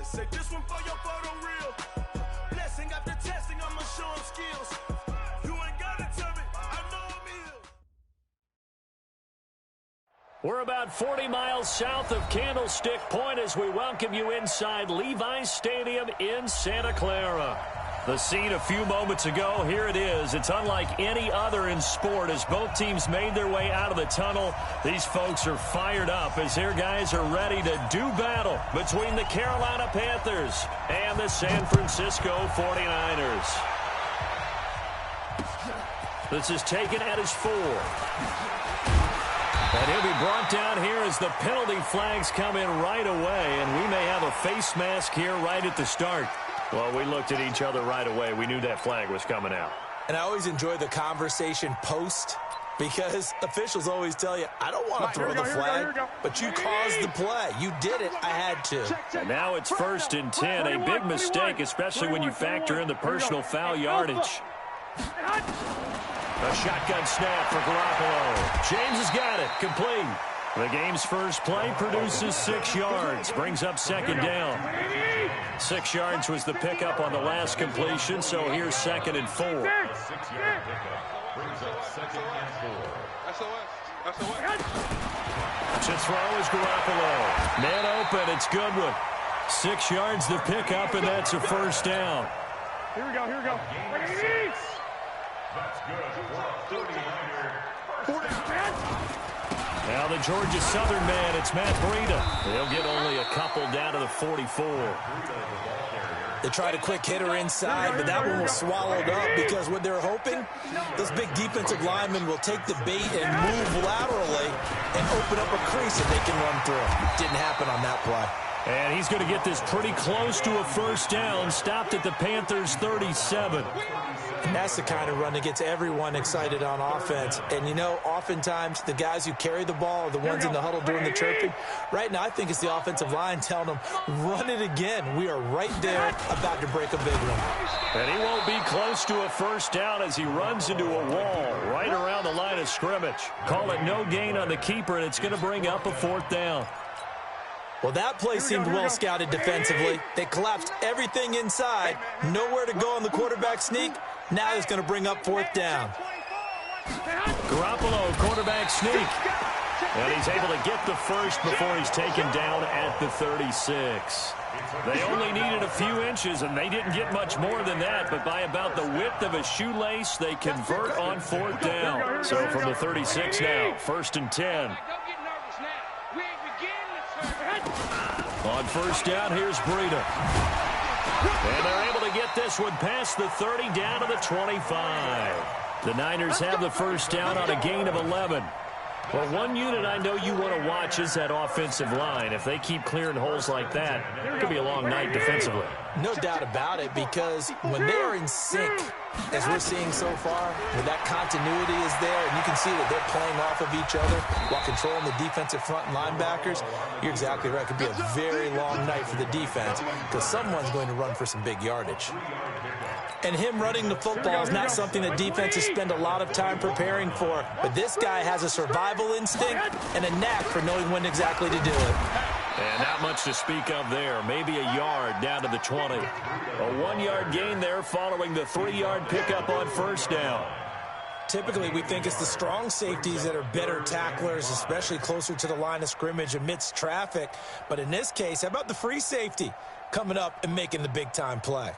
Say this one for your photo reel. Blessing after testing, I'ma show 'em skills. You ain't gotta tell me, I know I'm ill. We're about 40 miles south of Candlestick Point as we welcome you inside Levi's Stadium in Santa Clara. The scene a few moments ago, here it is. It's unlike any other in sport as both teams made their way out of the tunnel. These folks are fired up as their guys are ready to do battle between the Carolina Panthers and the San Francisco 49ers. This is taken at his 4. And he'll be brought down here as the penalty flags come in right away, and we may have a face mask here right at the start. Well, we looked at each other right away. We knew that flag was coming out. And I always enjoy the conversation post because officials always tell you, I don't want to throw the flag, but you caused the play. You did it. I had to. And now it's 1st and 10. A big mistake, especially when you factor in the personal foul yardage. A shotgun snap for Garoppolo. James has got it. Complete. The game's first play produces 6 yards. Brings up 2nd down. 6 yards was the pickup on the last completion, so here's 2nd and 4. Brings up 2nd and 4. To throw is Garoppolo. Man open, it's Goodwin. 6 yards the pickup, and that's a 1st down. Here we go. That's good for a 39er. Now the Georgia Southern man, it's Matt Breida. They'll get only a couple down to the 44. They tried a quick hitter inside, but that one was swallowed up because what they're hoping, those big defensive linemen will take the bait and move laterally and open up a crease that they can run through. Didn't happen on that play. And he's going to get this pretty close to a 1st down, stopped at the Panthers' 37. And that's the kind of run that gets everyone excited on offense. And, you know, oftentimes the guys who carry the ball are the ones in the huddle doing the chirping. Right now, I think it's the offensive line telling them, run it again. We are right there about to break a big one. And he won't be close to a 1st down as he runs into a wall right around the line of scrimmage. Call it no gain on the keeper, and it's going to bring up a 4th down. Well, that play seemed well scouted defensively. They collapsed everything inside. Nowhere to go on the quarterback sneak. Now it's going to bring up 4th down. Garoppolo, quarterback sneak. And he's able to get the first before he's taken down at the 36. They only needed a few inches, and they didn't get much more than that. But by about the width of a shoelace, they convert on 4th down. So from the 36 now, 1st and 10. On 1st down, here's Breida. And they're able to get this one past the 30 down to the 25. The Niners have the 1st down on a gain of 11. Well, one unit I know you want to watch is that offensive line. If they keep clearing holes like that, it could be a long night defensively. No doubt about it, because when they are in sync, as we're seeing so far, when that continuity is there, and you can see that they're playing off of each other while controlling the defensive front and linebackers, you're exactly right. It could be a very long night for the defense because someone's going to run for some big yardage. And him running the football is not something that defenses spend a lot of time preparing for. But this guy has a survival instinct and a knack for knowing when exactly to do it. And not much to speak of there. Maybe a yard down to the 20. A 1-yard gain there following the 3-yard pickup on 1st down. Typically, we think it's the strong safeties that are better tacklers, especially closer to the line of scrimmage amidst traffic. But in this case, how about the free safety coming up and making the big-time play?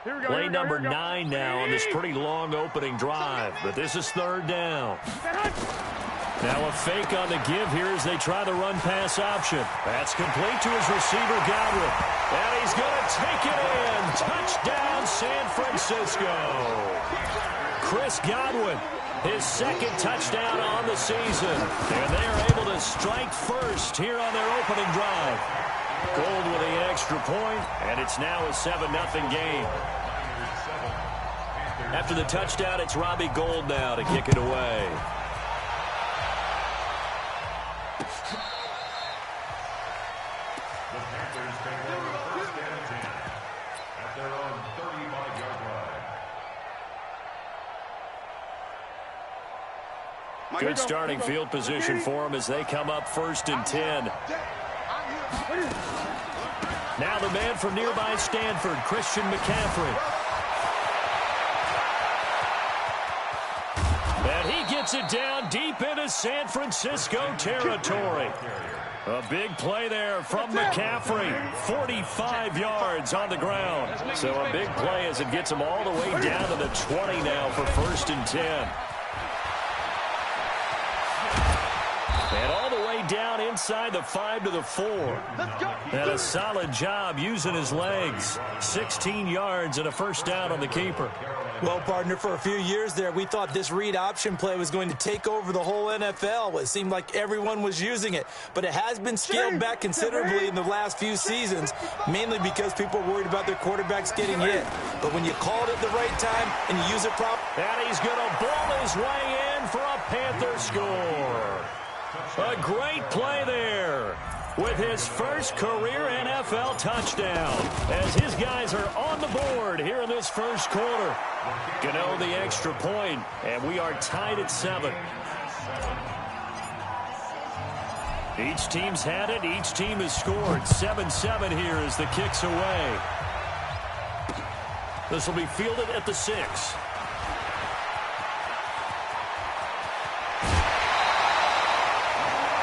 Play number 9 now on this pretty long opening drive. But this is 3rd down. Now a fake on the give here as they try the run-pass option. That's complete to his receiver, Godwin. And he's going to take it in. Touchdown, San Francisco. Chris Godwin, his 2nd touchdown on the season. And they are able to strike first here on their opening drive. Gold with the extra point, and it's now a 7-0 game. After the touchdown, it's Robbie Gould now to kick it away. The Panthers take over 1st and 10 at their own 35-yard line. Good starting field position for them as they come up 1st and 10. Now the man from nearby Stanford, Christian McCaffrey. And he gets it down deep into San Francisco territory. A big play there from McCaffrey. 45 yards on the ground. So a big play as it gets him all the way down to the 20 now for 1st and 10. And all the way down inside the 5 to the 4. And a solid job using his legs. 16 yards and a 1st down on the keeper. Well, partner, for a few years there, we thought this read option play was going to take over the whole NFL. It seemed like everyone was using it. But it has been scaled back considerably in the last few seasons, mainly because people are worried about their quarterbacks getting hit. But when you call it at the right time and you use it properly. And he's going to ball his way in for a Panther score. A great play there with his first career NFL touchdown as his guys are on the board here in this 1st quarter. Gano the extra point, and we are tied at 7. Each team's had it. Each team has scored. 7-7 here as the kick's away. This will be fielded at the 6.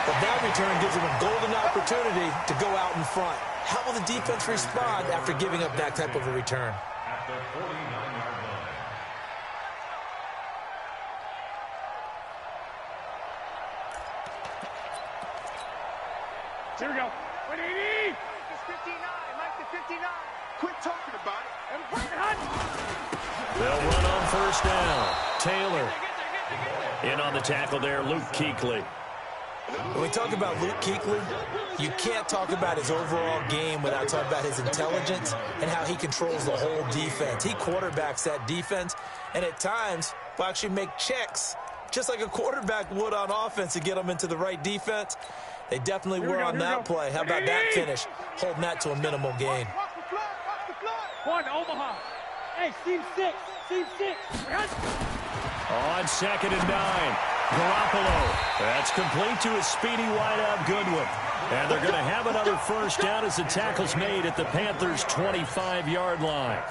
But that return gives them a golden opportunity to go out in front. How will the defense respond after giving up that type of a return? At the 49-yard line. Here we go. 180. It's 59. Mike the 59. Quit talking about it. They'll run on 1st down. Taylor. In on the tackle there, Luke Kuechly. When we talk about Luke Kuechly, you can't talk about his overall game without talking about his intelligence and how he controls the whole defense. He quarterbacks that defense, and at times will actually make checks, just like a quarterback would on offense to get them into the right defense. They definitely were on that play. How about that finish? Holding that to a minimal gain. One, Omaha. Hey, Steve 6. Steve 6. On 2nd and 9. Garoppolo. That's complete to a speedy wideout Goodwin. And they're going to have another 1st down as the tackle's made at the Panthers' 25-yard line.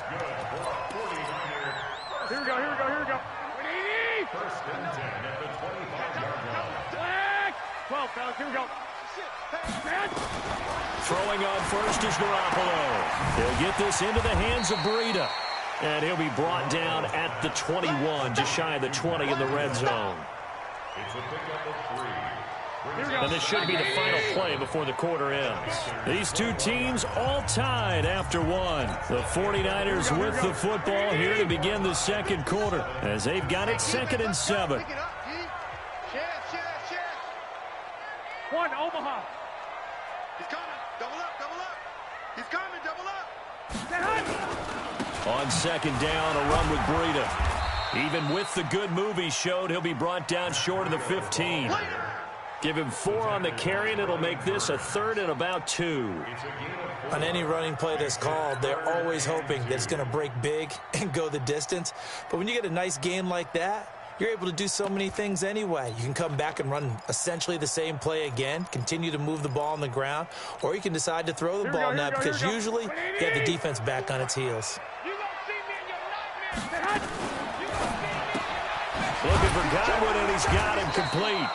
Here we go, here we go, here we go. 180. 1st and 10 at the 25-yard line. 12, fellas, here we go. Throwing on 1st is Garoppolo. He'll get this into the hands of Breida. And he'll be brought down at the 21, just shy of the 20 in the red zone. It's a pickup of 3. And this should be the final play before the quarter ends. These two teams all tied after 1. The 49ers with the football here to begin the 2nd quarter as they've got it 2nd and 7. One, Omaha. He's coming. Double up, double up. He's coming, double up. On 2nd down, a run with Breida. Even with the good move he showed, he'll be brought down short of the 15. Give him 4 on the carry, and it'll make this a 3rd and about 2. On any running play that's called, they're always hoping that it's going to break big and go the distance. But when you get a nice gain like that, you're able to do so many things anyway. You can come back and run essentially the same play again, continue to move the ball on the ground, or you can decide to throw the ball now because usually you have the defense back on its heels. Looking for Godwin, and he's got him complete.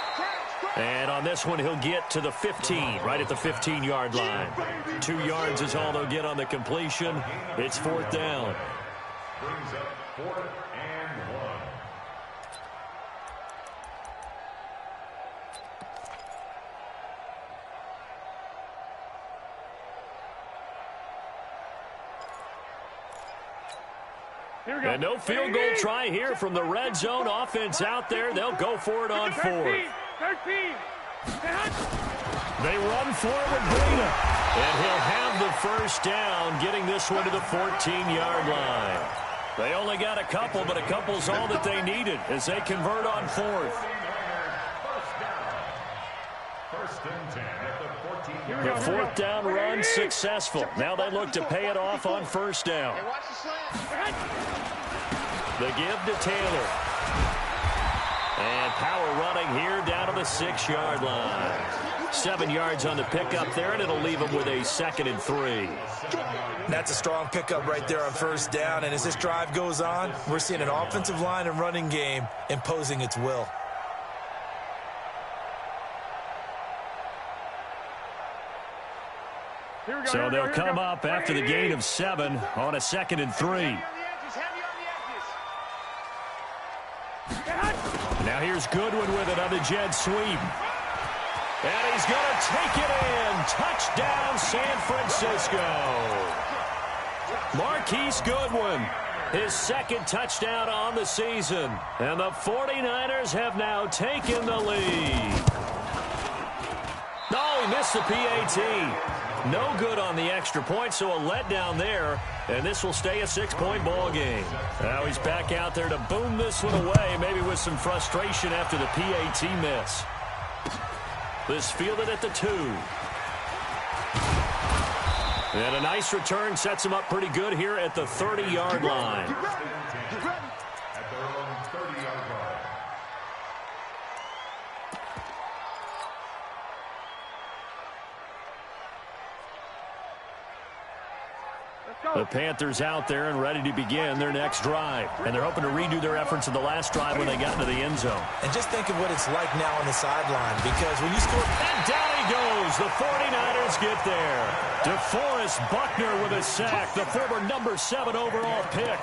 And on this one, he'll get to the 15, right at the 15-yard line. 2 yards is all they'll get on the completion. It's 4th down. Brings up 4th and 1. And no field goal try here from the red zone offense out there. They'll go for it on 4th. 13. They run forward, Breida. And he'll have the 1st down, getting this one to the 14-yard line. They only got a couple, but a couple's all that they needed as they convert on 4th. 1st and 10 at the 14. The 4th down run successful. Now they look to pay it off on 1st down. The give to Taylor. And power running here down to the 6-yard line. 7 yards on the pickup there, and it'll leave him with a 2nd and 3. That's a strong pickup right there on first down, and as this drive goes on, we're seeing an offensive line and running game imposing its will. So they'll come up after the gain of 7 on a 2nd and 3. Now here's Goodwin with it on the jet sweep. And he's going to take it in. Touchdown, San Francisco. Marquise Goodwin, his 2nd touchdown on the season. And the 49ers have now taken the lead. Oh, he missed the PAT. No good on the extra point, so a letdown there. And this will stay a 6-point ball game. Now he's back out there to boom this one away, maybe with some frustration after the PAT miss. This fielded at the 2. And a nice return sets him up pretty good here at the 30-yard line. At their own 30-yard line. The Panthers out there and ready to begin their next drive. And they're hoping to redo their efforts in the last drive when they got into the end zone. And just think of what it's like now on the sideline, because when you score... And down he goes. The 49ers get there. DeForest Buckner with a sack, the former number 7 overall pick.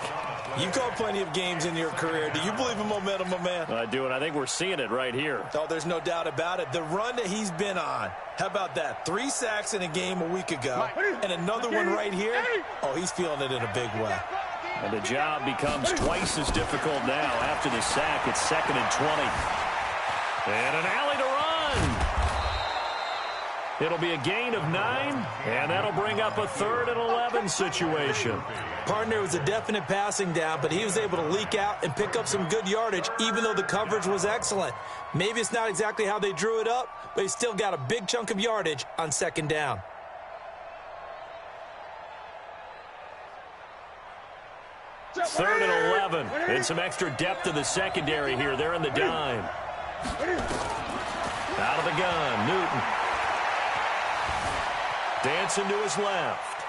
You've called plenty of games in your career. Do you believe in momentum, my man? I do, and I think we're seeing it right here. Oh, there's no doubt about it. The run that he's been on. How about that? 3 sacks in a game a week ago, and another one right here. Oh, he's feeling it in a big way. And the job becomes twice as difficult now after the sack. It's 2nd and 20. And an alley to run. It'll be a gain of 9, and that'll bring up a 3rd and 11 situation. Partner was a definite passing down, but he was able to leak out and pick up some good yardage, even though the coverage was excellent. Maybe it's not exactly how they drew it up, but he still got a big chunk of yardage on 2nd down. Third and 11, and some extra depth to the secondary here. They're in the dime. Out of the gun, Newton. Dancing to his left.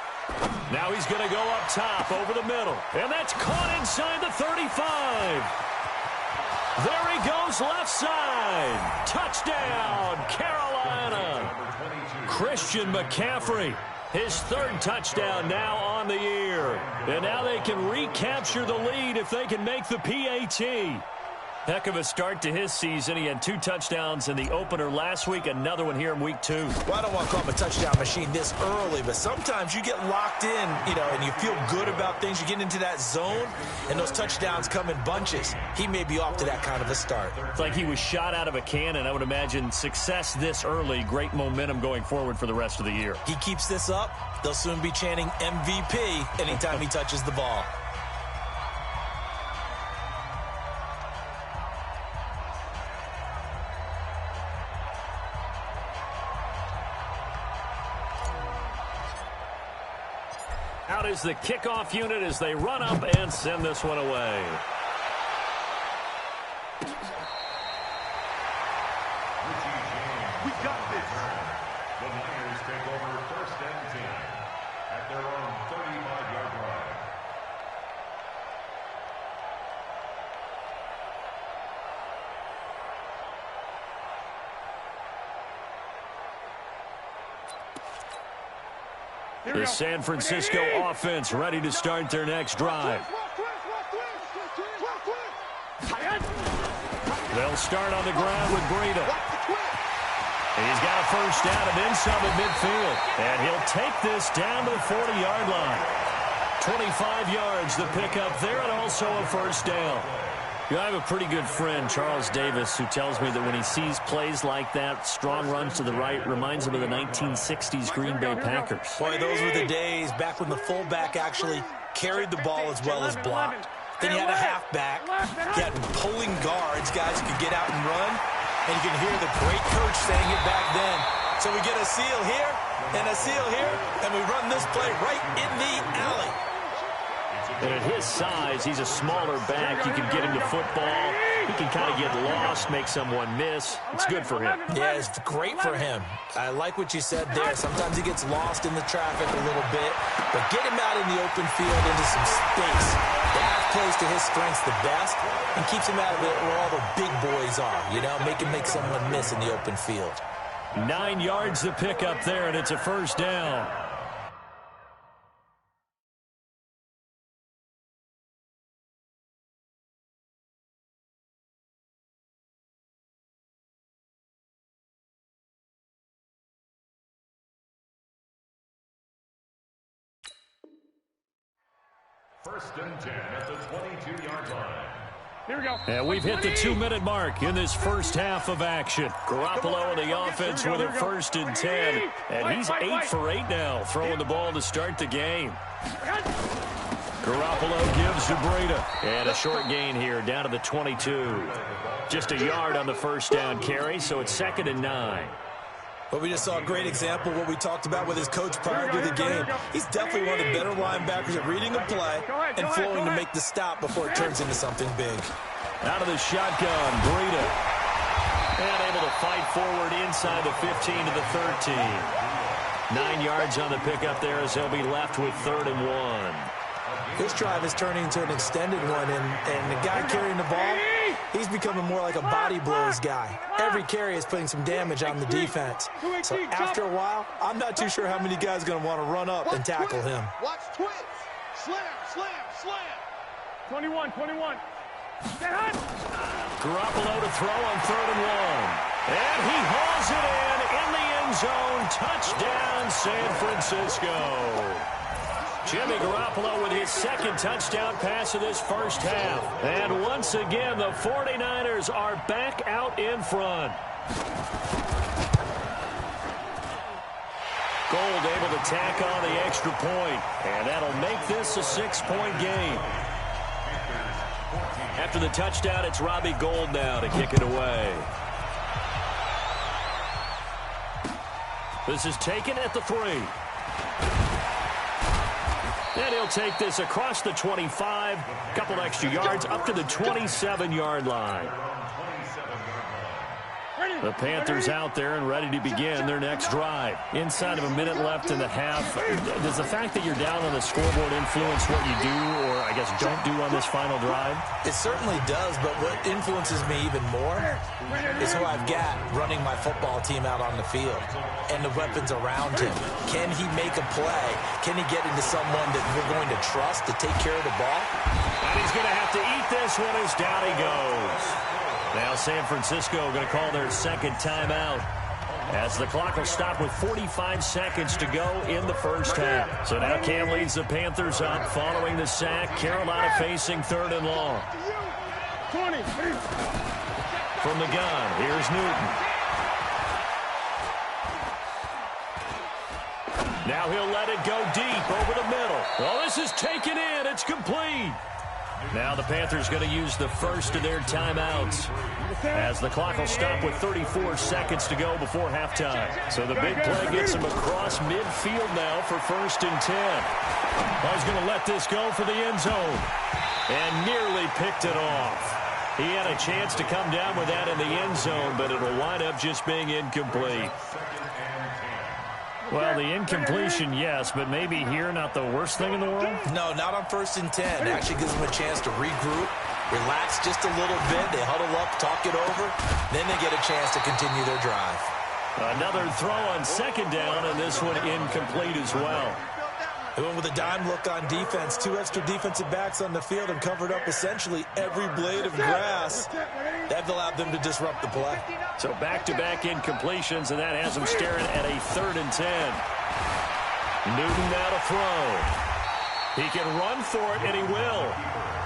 Now he's going to go up top over the middle. And that's caught inside the 35. There he goes left side. Touchdown, Carolina. Christian McCaffrey, his 3rd touchdown now on the year. And now they can recapture the lead if they can make the PAT. Heck of a start to his season. He had 2 touchdowns in the opener last week, another one here in week 2. Well, I don't want to call him a touchdown machine this early, but sometimes you get locked in, and you feel good about things. You get into that zone, and those touchdowns come in bunches. He may be off to that kind of a start. It's like he was shot out of a cannon. I would imagine success this early, great momentum going forward for the rest of the year. He keeps this up, they'll soon be chanting MVP anytime he touches the ball. Out is the kickoff unit as they run up and send this one away. We got this. The Niners take over 1st and 10 at their own 35-yard line. The San Francisco offense ready to start their next drive. They'll start on the ground with Breida. He's got a first down and then some at midfield. And he'll take this down to the 40-yard line. 25 yards the pickup there, and also a first down. I have a pretty good friend, Charles Davis, who tells me that when he sees plays like that, strong runs to the right, reminds him of the 1960s Green Bay Packers. Boy, those were the days back when the fullback actually carried the ball as well as blocked. Then you had a halfback. You had pulling guards, guys who could get out and run. And you can hear the great coach saying it back then. So we get a seal here and a seal here, and we run this play right in the alley. And at his size, he's a smaller back. You can get him the football He can kind of get lost, make someone miss. It's good for him. Yeah, it's great for him. I like what you said there. Sometimes he gets lost in the traffic a little bit, but get him out in the open field into some space. That plays to his strengths the best and keeps him out of it where all the big boys are, you know, make him make someone miss in the open field. 9 yards to pick up there, and it's a first down. First and 10 at the 22-yard line. Here we go. And we've hit the 2-minute mark in this first half of action. Garoppolo and the offense with it first and 10. And he's 8 for 8 now, throwing the ball to start the game. Garoppolo gives to Breida. And a short gain here, down to the 22. Just a yard on the first down carry, so it's 2nd and 9. But we just saw a great example of what we talked about with his coach prior to the game. He's definitely one of the better linebackers at reading a play and flowing to make the stop before it turns into something big. Out of the shotgun, Breida. And able to fight forward inside the 15 to the 13. 9 yards on the pickup there as they'll be left with 3rd and 1. This drive is turning into an extended one, and the guy carrying the ball, he's becoming more like a body blows guy. Every carry is putting some damage on the defense. So after a while, I'm not too sure how many guys are going to want to run up and tackle him. Watch twins. Slam, slam, slam. 21. Garoppolo to throw on 3rd and 1. And he hauls it in the end zone. Touchdown, San Francisco. Jimmy Garoppolo with his 2nd touchdown pass of this first half. And once again, the 49ers are back out in front. Gold able to tack on the extra point, and that'll make this a 6-point game. After the touchdown, it's Robbie Gould now to kick it away. This is taken at the 3. And he'll take this across the 25, a couple extra yards, up to the 27-yard line. The Panthers out there and ready to begin their next drive. Inside of a minute left in the half, does the fact that you're down on the scoreboard influence what you do, or I guess don't do on this final drive? It certainly does, but what influences me even more is who I've got running my football team out on the field and the weapons around him. Can he make a play? Can he get into someone that we're going to trust to take care of the ball? And he's going to have to eat this one as down he goes. Now San Francisco going to call their 2nd timeout as the clock will stop with 45 seconds to go in the first half. So now Cam leads the Panthers up following the sack. Carolina facing 3rd and long. 20. From the gun, here's Newton. Now he'll let it go deep over the middle. Oh, this is taken in. It's complete. Now the Panthers going to use the first of their timeouts as the clock will stop with 34 seconds to go before halftime. So the big play gets him across midfield now for 1st and 10. Oh, he's going to let this go for the end zone and nearly picked it off. He had a chance to come down with that in the end zone, but it'll wind up just being incomplete. Well, the incompletion, yes, but maybe here not the worst thing in the world? No, not on 1st and 10. It actually gives them a chance to regroup, relax just a little bit. They huddle up, talk it over. Then they get a chance to continue their drive. Another throw on 2nd down, and this one incomplete as well. They went with a dime look on defense. 2 extra defensive backs on the field and covered up essentially every blade of grass. That allowed them to disrupt the play. So back-to-back incompletions, and that has them staring at a 3rd and 10. Newton now to throw. He can run for it, and he will.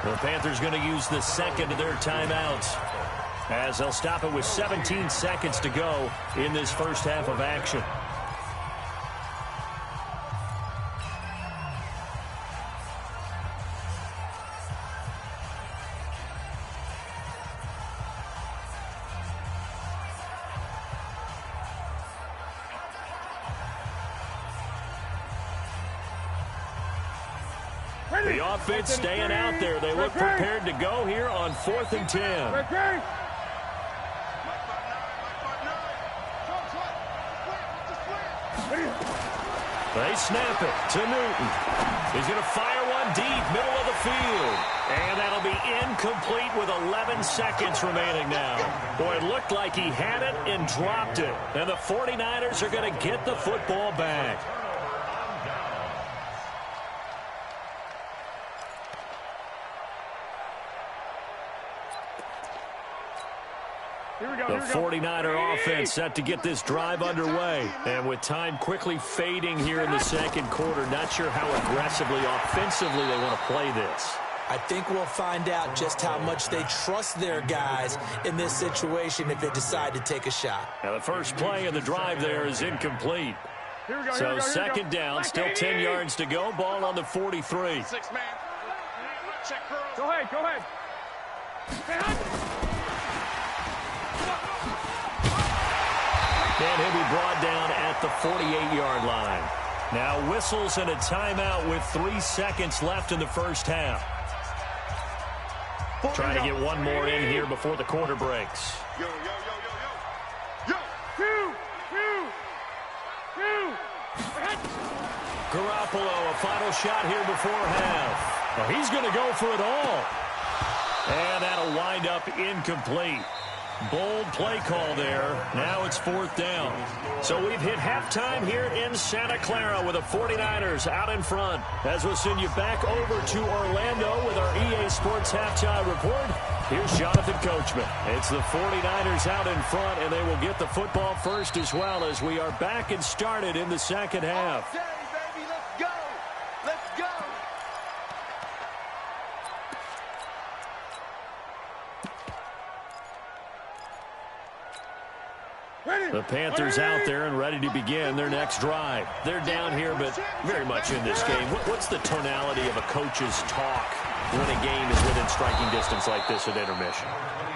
The Panthers going to use the 2nd of their timeouts as they'll stop it with 17 seconds to go in this first half of action. The offense staying out there. They look prepared to go here on 4th and 10. They snap it to Newton. He's going to fire one deep, middle of the field. And that'll be incomplete with 11 seconds remaining now. Boy, it looked like he had it and dropped it. And the 49ers are going to get the football back. The 49er offense set to get this drive underway. And with time quickly fading here in the second quarter, not sure how aggressively, offensively they want to play this. I think we'll find out just how much they trust their guys in this situation if they decide to take a shot. Now the first play of the drive there is incomplete. So second down, still 10 yards to go. Ball on the 43. Go ahead. And he'll be brought down at the 48-yard line. Now whistles and a timeout with 3 seconds left in the first half. Trying to get one more in here before the quarter breaks. Yo. Garoppolo, a final shot here before half. Well, he's going to go for it all. And that'll wind up incomplete. Bold play call there. Now it's 4th down. So we've hit halftime here in Santa Clara with the 49ers out in front. As we'll send you back over to Orlando with our EA Sports Halftime Report. Here's Jonathan Coachman. It's the 49ers out in front, and they will get the football first as well as we are back and started in the second half. Okay, baby, let's go. The Panthers out there and ready to begin their next drive. They're down here, but very much in this game. What's the tonality of a coach's talk when a game is within striking distance like this at intermission?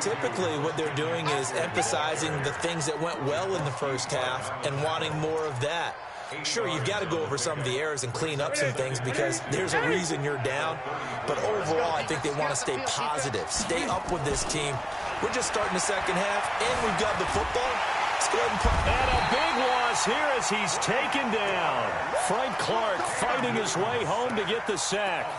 Typically, what they're doing is emphasizing the things that went well in the first half and wanting more of that. Sure, you've got to go over some of the errors and clean up some things because there's a reason you're down. But overall, I think they want to stay positive, stay up with this team. We're just starting the second half, and we've got the football. Let's go ahead and play. And a big loss here as he's taken down. Frank Clark fighting his way home to get the sack.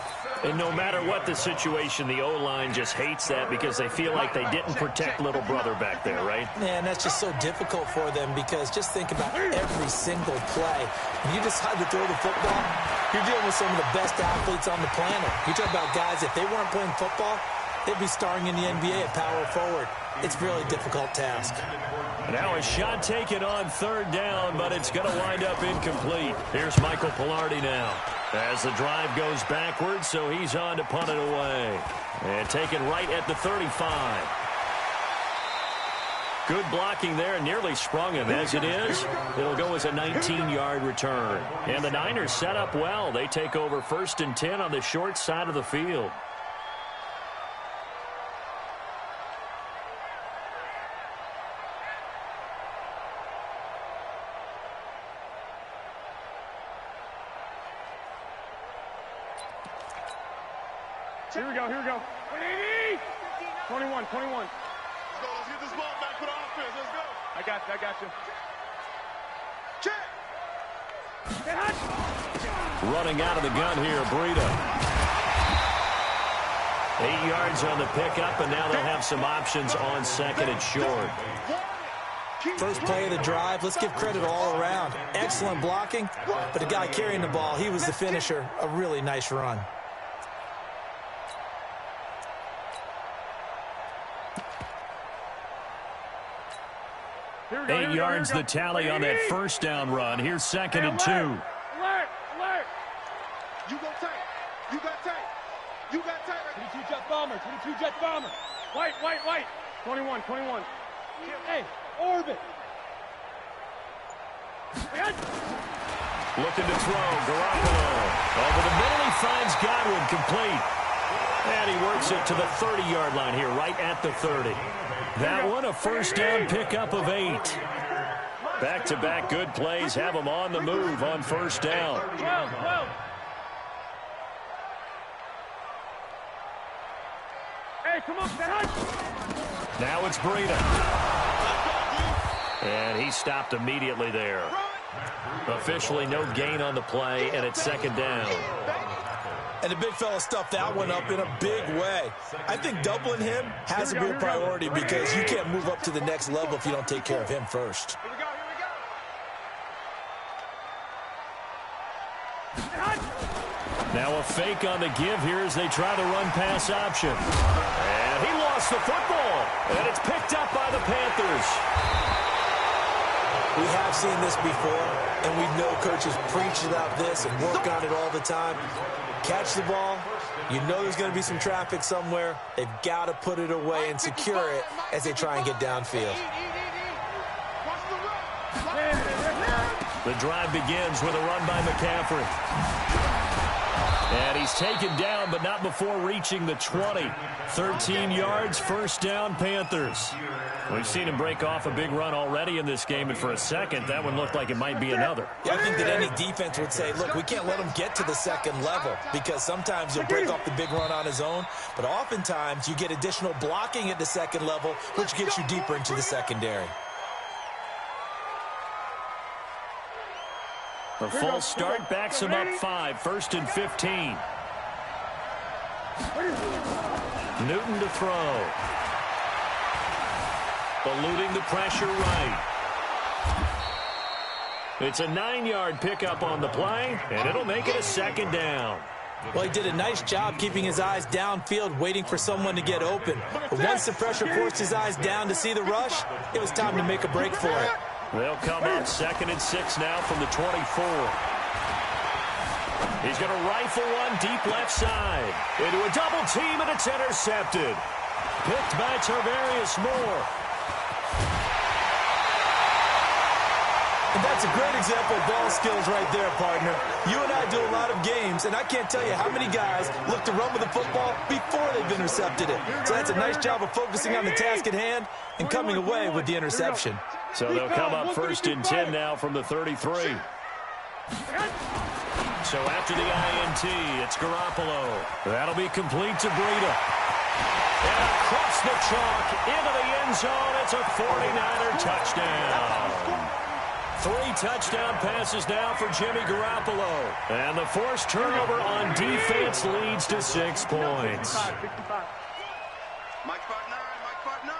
And no matter what the situation, the O-line just hates that because they feel like they didn't protect little brother back there, right? Man, that's just so difficult for them because just think about every single play. When you decide to throw the football, you're dealing with some of the best athletes on the planet. You talk about guys, if they weren't playing football, they'd be starring in the NBA at power forward. It's a really difficult task. Now a shot taken on 3rd down, but it's going to wind up incomplete. Here's Michael Pilardi now as the drive goes backwards, so he's on to punt it away. And taken right at the 35. Good blocking there, nearly sprung him. As it is, it'll go as a 19-yard return. And the Niners set up well. They take over 1st and 10 on the short side of the field. Here we go. 21. Let's get this ball back for the offense. Let's go. I got you. Check. Running out of the gun here, Breida. 8 yards on the pickup, and now they'll have some options on 2nd and short. First play of the drive, let's give credit all around. Excellent blocking, but the guy carrying the ball, he was the finisher. A really nice run. Here we go. 8 yards the tally on that first down run. Here's 2nd and 2. Alert. You go tight. You got tight. You got tight. 22 jet bomber. White. 21. Hey, orbit. Looking to throw. Garoppolo. Over the middle, he finds Godwin complete. And he works it to the 30-yard line here, right at the 30. That one, a first down pickup of 8. Back-to-back good plays have them on the move on first down. Now it's Breida. And he stopped immediately there. Officially no gain on the play, and it's second down. And the big fella stuffed that one up in a big way. I think doubling him has to be a priority because you can't move up to the next level if you don't take care of him first. Now a fake on the give here as they try the run-pass option. And he lost the football, and it's picked up by the Panthers. We have seen this before, and we know coaches preach about this and work on it all the time. Catch the ball. You know there's going to be some traffic somewhere. They've got to put it away and secure it as they try and get downfield. The drive begins with a run by McCaffrey. And he's taken down, but not before reaching the 20. 13 yards, first down, Panthers. We've seen him break off a big run already in this game, and for a second, that one looked like it might be another. Yeah, I think that any defense would say, look, we can't let him get to the second level because sometimes he'll break off the big run on his own, but oftentimes you get additional blocking at the second level, which gets you deeper into the secondary. The false start backs him up 5, first and 15. Newton to throw. Eluding the pressure right. It's a 9-yard pickup on the play, and it'll make it a second down. Well, he did a nice job keeping his eyes downfield, waiting for someone to get open. But once the pressure forced his eyes down to see the rush, it was time to make a break for it. They'll come up 2nd and 6 now from the 24. He's going to rifle one deep left side. Into a double team, and it's intercepted. Picked by Tarvarius Moore. And that's a great example of ball skills right there, partner. You and I do a lot of games, and I can't tell you how many guys look to run with the football before they've intercepted it. So that's a nice job of focusing on the task at hand and coming away with the interception. So they'll come up 1st and 10 now from the 33. So after the INT, it's Garoppolo. That'll be complete to Breida. And across the chalk, into the end zone, it's a 49er touchdown. 3 touchdown passes now for Jimmy Garoppolo. And the forced turnover on defense leads to 6 points. Mike Part 9, Mike Part 9.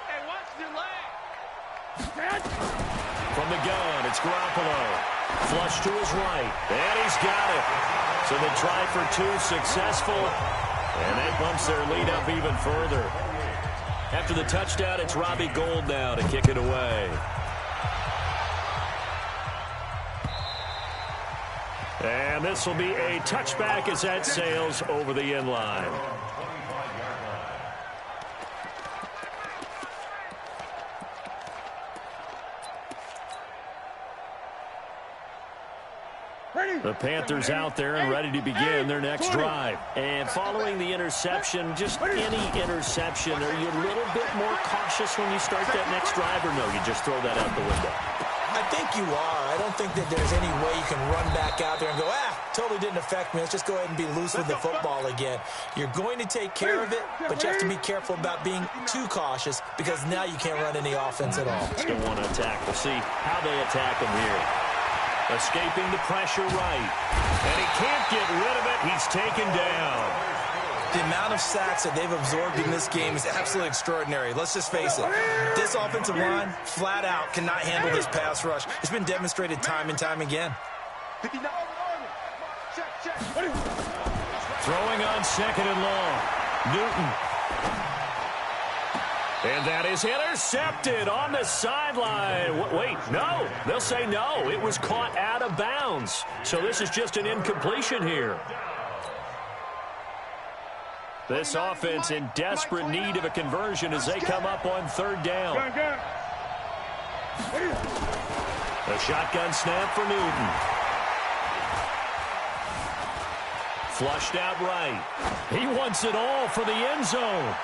Hey, watch the leg. From the gun, it's Garoppolo. Flush to his right, and he's got it. So the try for 2 successful, and that bumps their lead up even further. After the touchdown, it's Robbie Gould now to kick it away. And this will be a touchback as that sails over the end line. The Panthers out there and ready to begin their next drive. And following the interception, just any interception, are you a little bit more cautious when you start that next drive, or no, you just throw that out the window? I think you are. I don't think that there's any way you can run back out there and go, totally didn't affect me. Let's just go ahead and be loose with the football again. You're going to take care of it, but you have to be careful about being too cautious because now you can't run any offense at all. Still want to attack. We'll see how they attack him here. Escaping the pressure right. And he can't get rid of it. He's taken down. The amount of sacks that they've absorbed in this game is absolutely extraordinary. Let's just face it. This offensive line, flat out, cannot handle this pass rush. It's been demonstrated time and time again. Throwing on 2nd and long. Newton. And that is intercepted on the sideline. Wait, no. They'll say no. It was caught out of bounds. So this is just an incompletion here. This offense in desperate need of a conversion as they come up on 3rd down. A shotgun snap for Newton. Flushed out right. He wants it all for the end zone.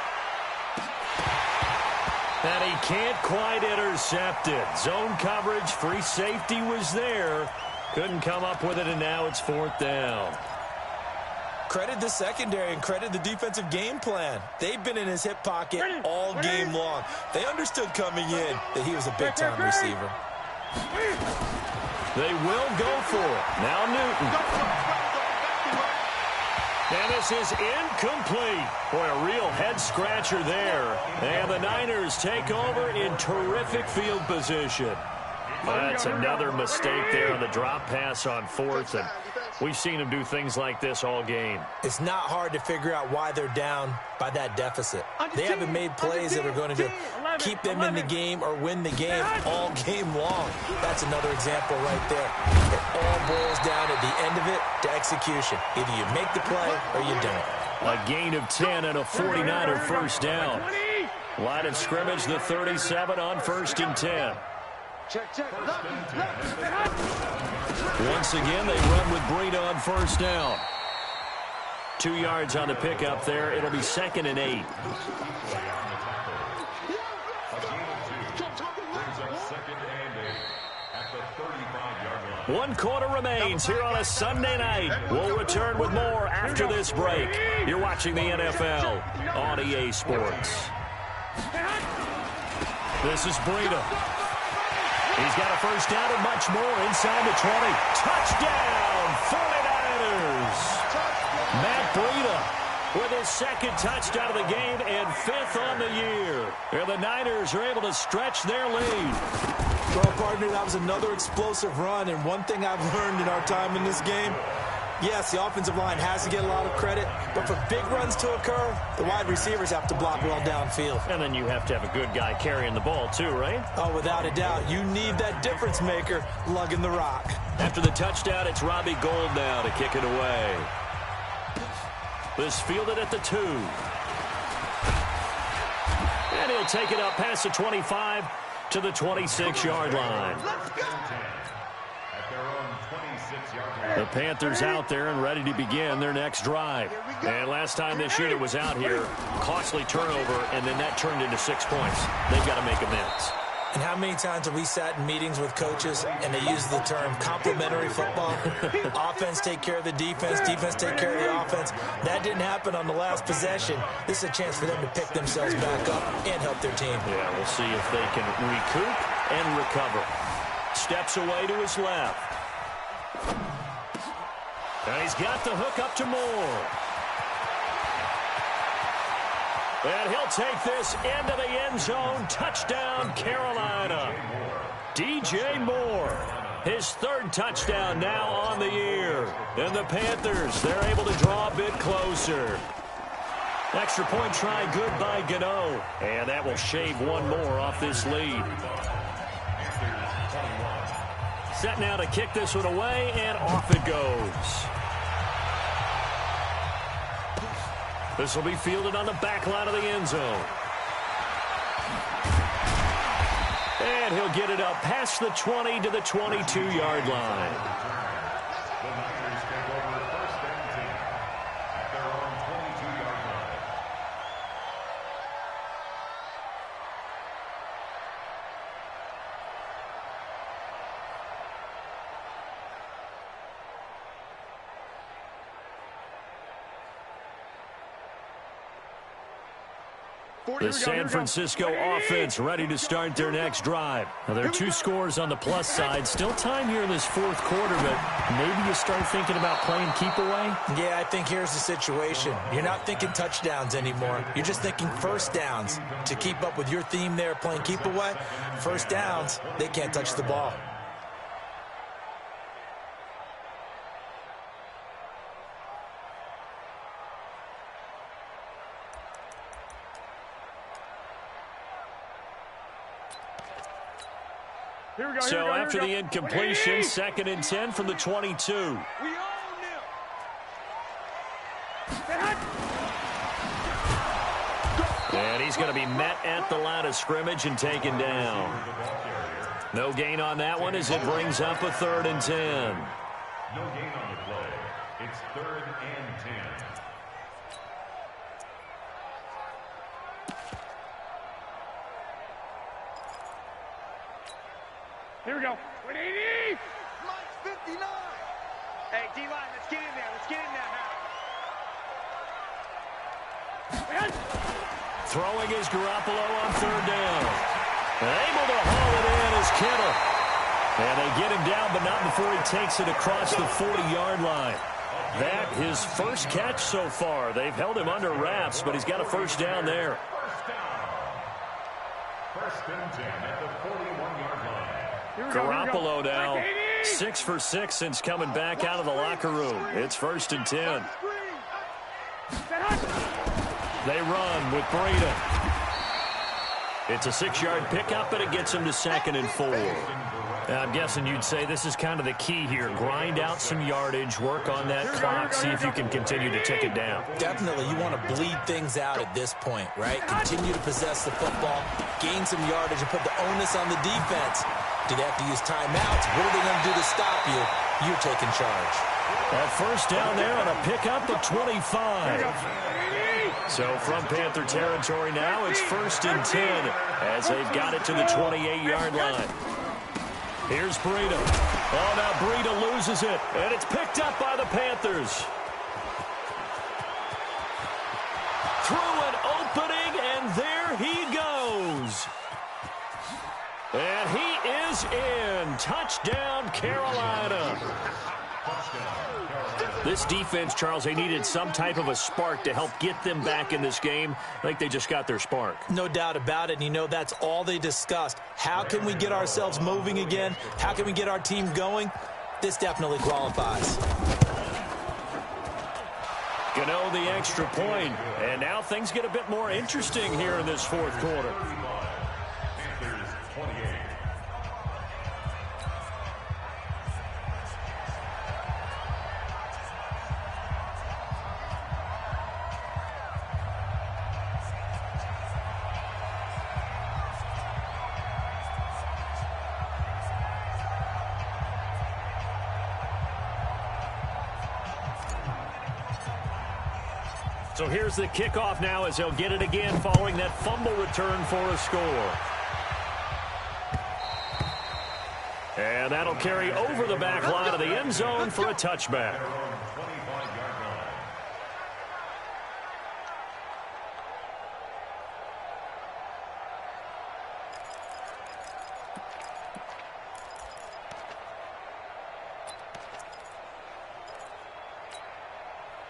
And he can't quite intercept it. Zone coverage, free safety was there. Couldn't come up with it, and now it's 4th down. Credit the secondary and credit the defensive game plan. They've been in his hip pocket all game long. They understood coming in that he was a big-time receiver. They will go for it. Now Newton. And this is incomplete. Boy, a real head-scratcher there. And the Niners take over in terrific field position. That's another mistake there on the drop pass on fourth. And we've seen them do things like this all game. It's not hard to figure out why they're down by that deficit. They haven't made plays that are going to keep them in the game or win the game all game long. That's another example right there. It all boils down at the end of it to execution. Either you make the play or you don't. A gain of 10 and a 49er first down. Line of scrimmage, the 37 on 1st and 10. Once again, they run with Breida on first down. 2 yards on the pickup there. It'll be 2nd and 8. One quarter remains here on a Sunday night. We'll return with more after this break. You're watching the NFL on EA Sports. This is Breida. He's got a first down and much more inside the 20. Touchdown, 49ers. Matt Breida with his 2nd touchdown of the game and 5th on the year. And the Niners are able to stretch their lead. Well, partner, that was another explosive run, and one thing I've learned in our time in this game, yes, the offensive line has to get a lot of credit, but for big runs to occur, the wide receivers have to block well downfield. And then you have to have a good guy carrying the ball too, right? Oh, without a doubt. You need that difference maker lugging the rock. After the touchdown, it's Robbie Gould now to kick it away. This fielded at the 2. And he'll take it up past the 25 to the 26-yard line. The Panthers out there and ready to begin their next drive. And last time this unit was out here, costly turnover, and then that turned into 6 points. They've got to make amends. And how many times have we sat in meetings with coaches and they use the term complementary football? Offense take care of the defense, defense take care of the offense. That didn't happen on the last possession. This is a chance for them to pick themselves back up and help their team. Yeah, we'll see if they can recoup and recover. Steps away to his left. And he's got the hook up to Moore. And he'll take this into the end zone. Touchdown, Carolina. DJ Moore, his 3rd touchdown now on the year. And the Panthers, they're able to draw a bit closer. Extra point try good by Gano. And that will shave one more off this lead. Set now to kick this one away, and off it goes. This will be fielded on the back line of the end zone. And he'll get it up past the 20 to the 22-yard line. The Niners take over 1st and 10 at their own 22-yard line. The San Francisco offense ready to start their next drive. Now, there are 2 scores on the plus side. Still time here in this 4th quarter, but maybe you start thinking about playing keep away? Yeah, I think here's the situation. You're not thinking touchdowns anymore. You're just thinking first downs. To keep up with your theme there, playing keep away, first downs, they can't touch the ball. So after the incompletion, 2nd and 10 from the 22. And he's going to be met at the line of scrimmage and taken down. No gain on that one as it brings up a 3rd and 10. No gain on the play. It's 3rd and 10. Here we go. 180. Mike's 59. Hey, D-line, let's get in there. Let's get in there now. Throwing is Garoppolo on third down. Able to haul it in is Kittle. And they get him down, but not before he takes it across the 40-yard line. That his first catch so far. They've held him under wraps, but he's got a first down there. First and 10 at the 41-yard line. Garoppolo now 6 for 6 since coming back out of the locker room. It's first and 10. They run with Breida. It's a 6-yard pickup, and it gets him to 2nd and 4. I'm guessing you'd say this is kind of the key here. Grind out some yardage, work on that clock, see if you can continue to tick it down. Definitely, you want to bleed things out at this point, right? Continue to possess the football, gain some yardage, and put the onus on the defense. Do they have to use timeouts? What are they going to do to stop you? You're taking charge. That first down there on a pickup of 25. So from Panther territory now, it's first and 10 as they've got it to the 28-yard line. Here's Breida. Oh, now Breida loses it, and it's picked up by the Panthers. Through an opening, and there he goes. And he is in. Touchdown, Carolina. This defense, Charles, they needed some type of a spark to help get them back in this game. I think they just got their spark. No doubt about it. And you know, that's all they discussed. How can we get ourselves moving again? How can we get our team going? This definitely qualifies. Gano the extra point. And now things get a bit more interesting here in this fourth quarter. Panthers 28. So here's the kickoff now as they'll get it again following that fumble return for a score. And that'll carry over the back line of the end zone for a touchback.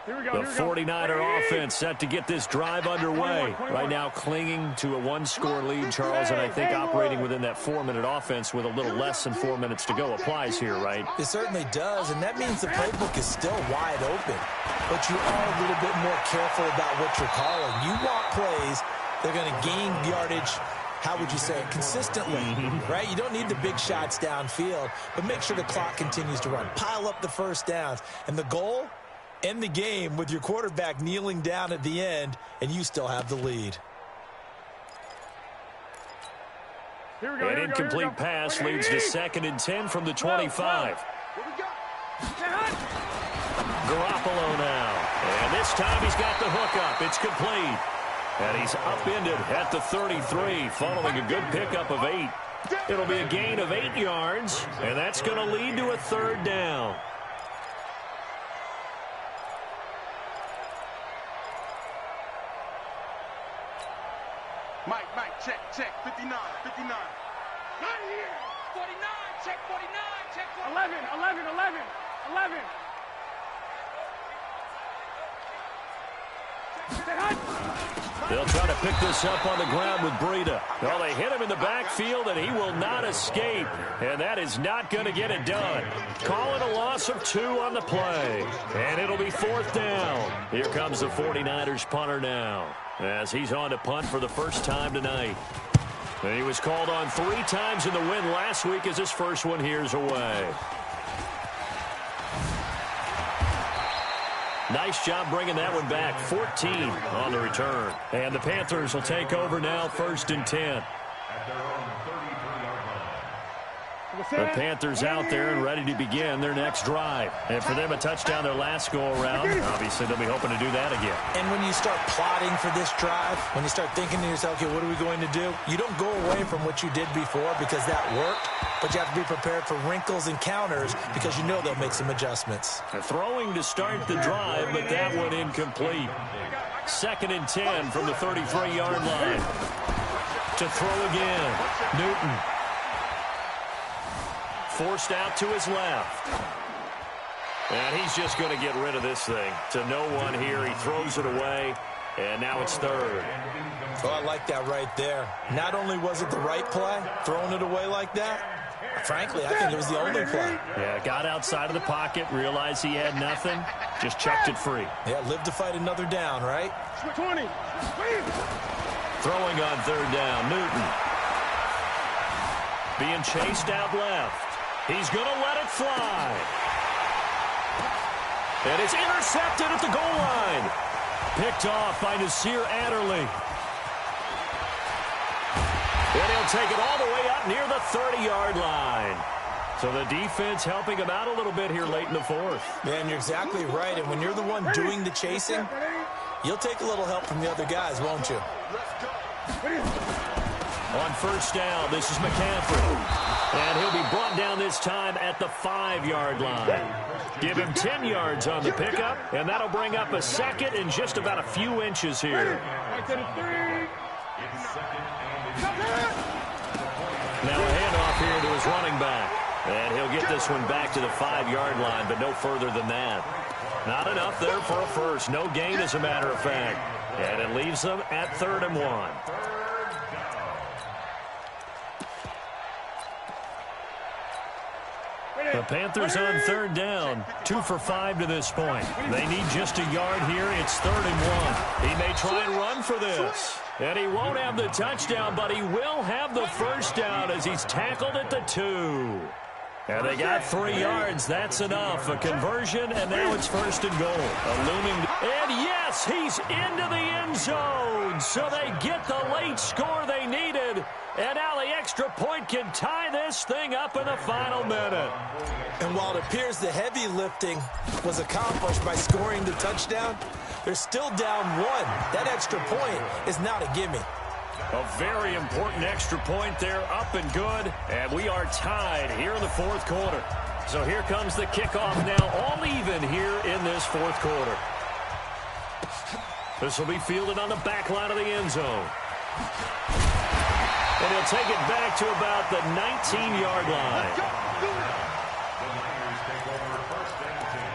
The 49er offense set to get this drive underway. Right now clinging to a one-score lead, Charles, and I think operating within that 4-minute offense with a little less than 4 minutes to go applies here, right? It certainly does, and that means the playbook is still wide open. But you are a little bit more careful about what you're calling. You want plays, they're going to gain yardage, how would you say it, consistently, right? You don't need the big shots downfield, but make sure the clock continues to run. Pile up the first downs, and the goal, end the game with your quarterback kneeling down at the end, and you still have the lead. An incomplete pass leads to 2nd and 10 from the 25. Garoppolo now. And this time he's got the hookup. It's complete. And he's upended at the 33 following a good pickup of 8. It'll be a gain of 8 yards, and that's going to lead to a third down. Mike, check, 59. Not here. 49, check 49. 11. They'll try to pick this up on the ground with Breida. Well, they hit him in the backfield, and he will not escape. And that is not going to get it done. Calling a loss of 2 on the play. And it'll be 4th down. Here comes the 49ers punter now, as he's on to punt for the first time tonight. And he was called on 3 times in the win last week as his first one here's away. Nice job bringing that one back. 14 on the return. And the Panthers will take over now, 1st and 10. At their own 33-yard line. The Panthers out there and ready to begin their next drive. And for them, a touchdown their last go-around. Obviously, they'll be hoping to do that again. And when you start plotting for this drive, when you start thinking to yourself, okay, what are we going to do? You don't go away from what you did before because that worked, but you have to be prepared for wrinkles and counters because you know they'll make some adjustments. Throwing to start the drive, but that one incomplete. 2nd and 10 from the 33-yard line. To throw again. Newton. Forced out to his left. And he's just going to get rid of this thing. To no one here. He throws it away. And now it's 3rd. Oh, I like that right there. Not only was it the right play, throwing it away like that, frankly, I think it was the only play. Yeah, got outside of the pocket, realized he had nothing, just chucked it free. Yeah, live to fight another down, right? 20. Throwing on 3rd down, Newton. Being chased out left. He's going to let it fly. And it's intercepted at the goal line. Picked off by Nasir Adderley. And he'll take it all the way up near the 30-yard line. So the defense helping him out a little bit here late in the 4th. Man, you're exactly right. And when you're the one doing the chasing, you'll take a little help from the other guys, won't you? On 1st down, this is McCaffrey. And he'll be brought down this time at the 5-yard line. Give him 10 yards on the pickup, and that'll bring up a 2nd and just about a few inches here. Now a handoff here to his running back. And he'll get this one back to the 5-yard line, but no further than that. Not enough there for a first. No gain, as a matter of fact. And it leaves them at 3rd and 1. The Panthers on 3rd down. 2 for 5 to this point. They need just a yard here. It's 3rd and 1. He may try and run for this. And he won't have the touchdown, but he will have the first down as he's tackled at the 2. And they got 3 yards. That's enough. A conversion, and now it's 1st and goal. A looming. And yes, he's into the end zone. So they get the late score they needed. And now the extra point can tie this thing up in the final minute. And while it appears the heavy lifting was accomplished by scoring the touchdown, they're still down 1. That extra point is not a gimme. A very important extra point there, up and good. And we are tied here in the 4th quarter. So here comes the kickoff now, all even here in this 4th quarter. This will be fielded on the back line of the end zone. And he'll take it back to about the 19-yard line. The Niners take over 1st and 10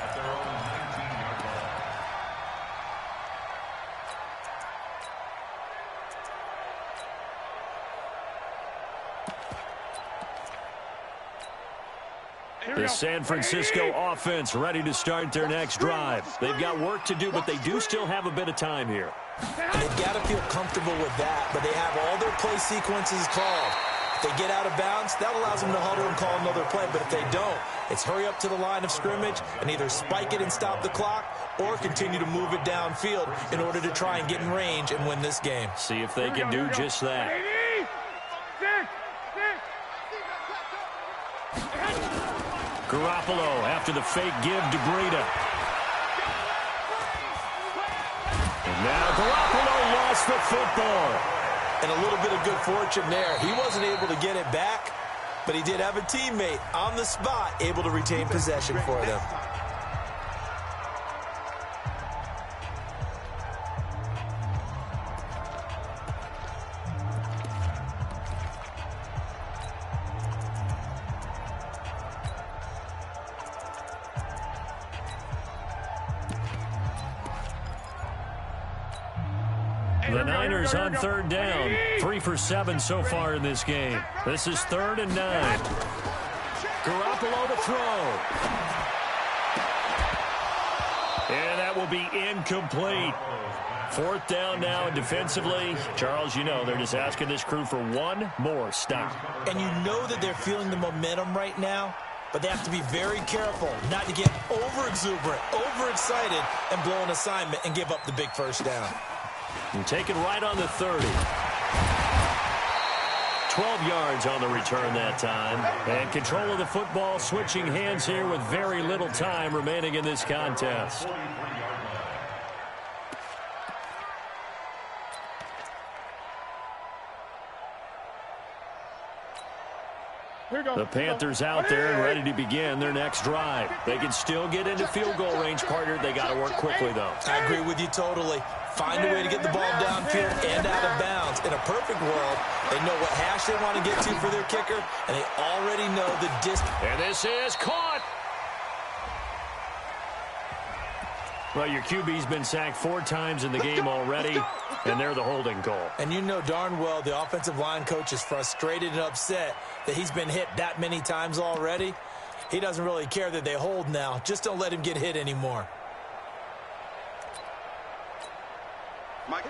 at their own 19-yard line. The San Francisco offense ready to start their next drive. They've got work to do, but they do still have a bit of time here. And they've got to feel comfortable with that, but they have all their play sequences called. If they get out of bounds, that allows them to huddle and call another play. But if they don't, it's hurry up to the line of scrimmage and either spike it and stop the clock or continue to move it downfield in order to try and get in range and win this game. See if they can do just that. Garoppolo after the fake give to Breida. And now Garoppolo lost the football. And a little bit of good fortune there. He wasn't able to get it back, but he did have a teammate on the spot able to retain possession for them. The Niners on 3rd down. 3 for 7 so far in this game. This is 3rd and 9. Garoppolo to throw. And that will be incomplete. 4th down now defensively. Charles, you know, they're just asking this crew for one more stop. And you know that they're feeling the momentum right now, but they have to be very careful not to get over-exuberant, over-excited, and blow an assignment and give up the big first down. And take it right on the 30. 12 yards on the return that time. And control of the football switching hands here with very little time remaining in this contest. The Panthers out there and ready to begin their next drive. They can still get into field goal range, partner. They got to work quickly, though. I agree with you totally. Find a way to get the ball downfield and out of bounds. In a perfect world, they know what hash they want to get to for their kicker, and they already know the distance. And this is caught. Well, your QB's been sacked 4 times in the game already, and they're the holding call. And you know darn well the offensive line coach is frustrated and upset that he's been hit that many times already. He doesn't really care that they hold now. Just don't let him get hit anymore.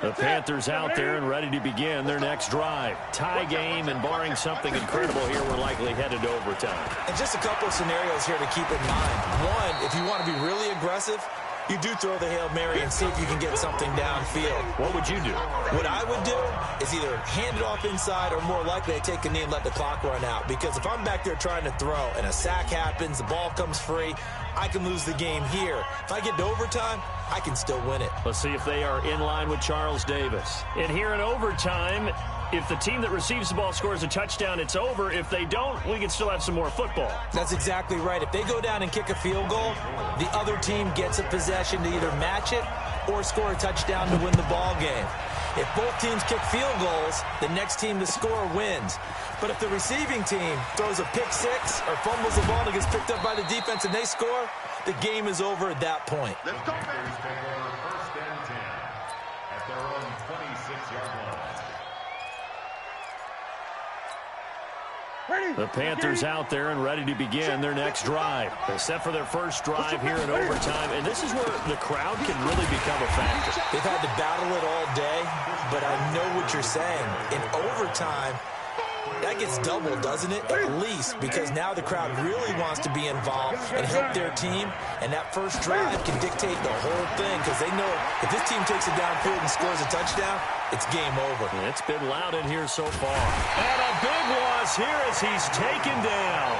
The Panthers out there and ready to begin their next drive. Tie game, and barring something incredible here, we're likely headed to overtime. And just a couple of scenarios here to keep in mind. One, if you want to be really aggressive, you do throw the Hail Mary and see if you can get something downfield. What would you do? What I would do is either hand it off inside or more likely I take a knee and let the clock run out. Because if I'm back there trying to throw and a sack happens, the ball comes free, I can lose the game here. If I get to overtime, I can still win it. Let's see if they are in line with Charles Davis. And here in overtime, if the team that receives the ball scores a touchdown, it's over. If they don't, we can still have some more football. That's exactly right. If they go down and kick a field goal, the other team gets a possession to either match it or score a touchdown to win the ball game. If both teams kick field goals, the next team to score wins. But if the receiving team throws a pick six or fumbles the ball and gets picked up by the defense and they score, the game is over at that point. Let's go, Panthers take over 1st and 10 at their own 26-yard line. The Panthers out there and ready to begin their next drive. They're set for their first drive here in overtime, and this is where the crowd can really become a factor. They've had to battle it all day, but I know what you're saying. In overtime, that gets doubled, doesn't it? At least, because now the crowd really wants to be involved and help their team, and that first drive can dictate the whole thing because they know if this team takes it downfield and scores a touchdown, it's game over. It's been loud in here so far. And a big loss here as he's taken down.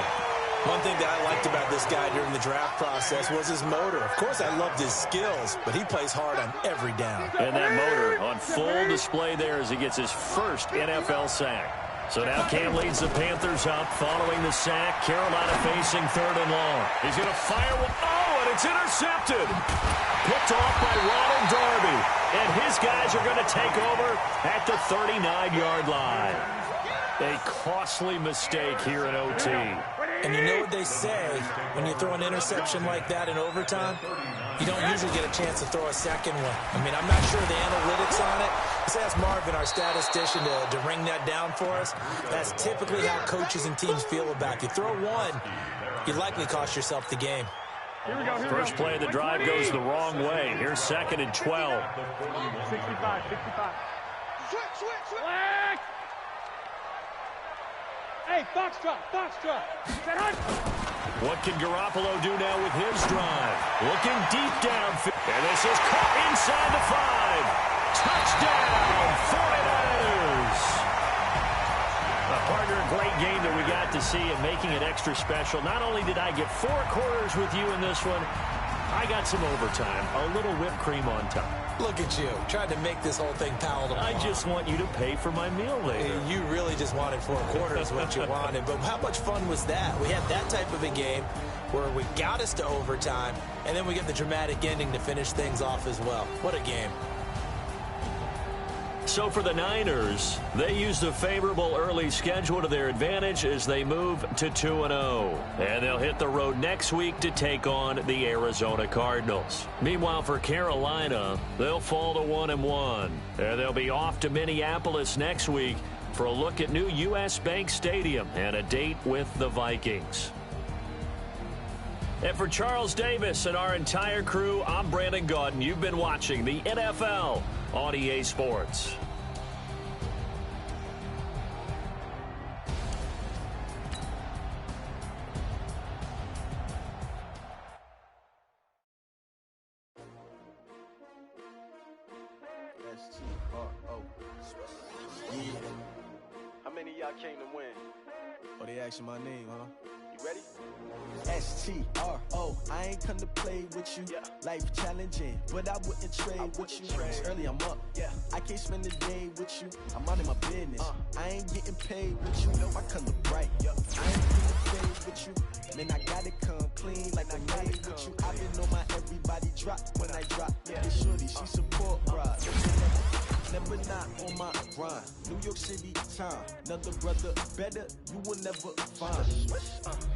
One thing that I liked about this guy during the draft process was his motor. Of course, I loved his skills, but he plays hard on every down. And that motor on full display there as he gets his first NFL sack. So now Cam leads the Panthers up following the sack. Carolina facing 3rd and long. He's going to fire one. Oh, and it's intercepted. Picked off by Ronald Darby. And his guys are going to take over at the 39-yard line. A costly mistake here in OT. And you know what they say, when you throw an interception like that in overtime, you don't usually get a chance to throw a second one. I mean, I'm not sure the analytics on it. Let's ask Marvin, our statistician, to ring that down for us. That's typically how coaches and teams feel about it. You throw one, you likely cost yourself the game. First play of the drive goes the wrong way. Here's 2nd and 12. 65. Switch. Hey, foxtrot. What can Garoppolo do now with his drive? Looking deep down. And this is caught inside the 5. Touchdown, 49ers. Partner, a great game that we got to see and making it extra special. Not only did I get 4 quarters with you in this one, I got some overtime, a little whipped cream on top. Look at you, trying to make this whole thing palatable. I just want you to pay for my meal later. You really just wanted 4 quarters what you wanted, but how much fun was that? We had that type of a game where we got us to overtime, and then we get the dramatic ending to finish things off as well. What a game. So for the Niners, they used a favorable early schedule to their advantage as they move to 2-0. And they'll hit the road next week to take on the Arizona Cardinals. Meanwhile, for Carolina, they'll fall to 1-1. And they'll be off to Minneapolis next week for a look at new U.S. Bank Stadium and a date with the Vikings. And for Charles Davis and our entire crew, I'm Brandon Gaudin. You've been watching the NFL on EA Sports. STRO. Yeah. many of y'all came to win? Oh, they asking my name, huh? You ready? S-T-R-O, I ain't come to play with you. Yeah. Life challenging, but I wouldn't trade with you. It's early, I'm up. Yeah. I can't spend the day with you. I'm minding my business. I ain't getting paid with you. My color bright. I ain't gonna play with you. Man, I gotta come clean like I made with you. I been on my everybody drop when I drop. Yeah. This shorty, she support ride. Never not on my grind. New York City time. Another brother better, you will never find.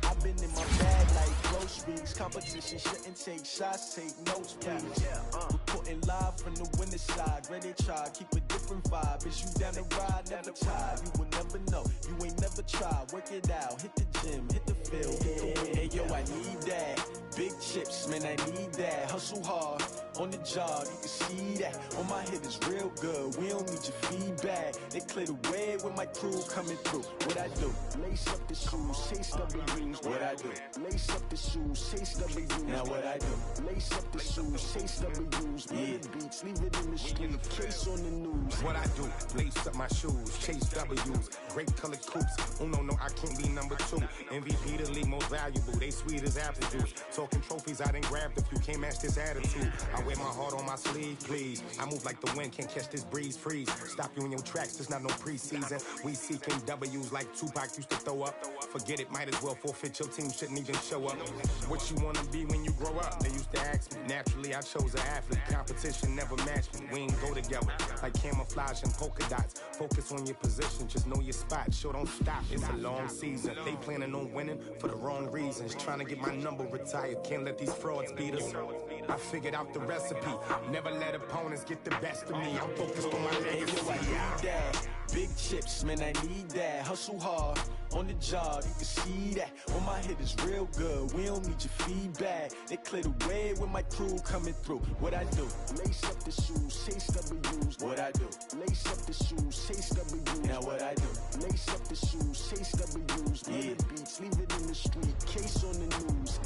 I've been in my bag like groceries. Competition shouldn't take shots, take notes, please. Reporting live from the winning side. Ready to try, keep a different vibe. Is you down the ride, never tired. You will never know, you ain't never tried. Work it out, hit the gym, hit the field, hit the win. Hey yo, I need that. Big chips, man, I need that. Hustle hard, on the job, you can see that. On my hit is real good, we don't need your feedback. They clear the way with my crew coming through. What I do? Lace up the shoes, chase W's. What I do? Lace up the shoes, chase W's. Now what I do? Lace up the shoes, chase W's. Yeah, beats, leave it in the street, case on the news. What I do? Lace up my shoes, chase W's. Great colored coops. Oh no, I can't be number 2. MVP the league most valuable. They sweet as apple juice. Talking trophies, I done grabbed a few. Can't match this attitude. I wear my heart on my sleeve, please. I move like the wind, can't catch this breeze. Freeze. Stop you in your tracks. There's not no preseason. We seeking W's like Tupac used to throw up. Forget it, might as well forfeit. Your team shouldn't even show up. What you wanna be when you grow up? They used to ask me. Naturally, I chose an athlete. Competition never matched me. We ain't go together like camouflage and polka dots. Focus on your position, just know your spot. Sure, don't stop. It's a long season. They planning on winning for the wrong reasons. Trying to get my number retired. Can't let these frauds beat us. I figured out the recipe. Never let opponents get the best of me. I'm focused on my legacy. I need that. Big chips, man, I need that. Hustle hard, on the job, you can see that. On my hit is real good, we don't need your feedback. They clear the way with my crew coming through. What I do? Lace up the shoes, chase W's. What I do? Lace up the shoes, chase W's. Now what I do? Lace up the shoes, chase W's. Yeah, beats, leave it in the street, case on the news.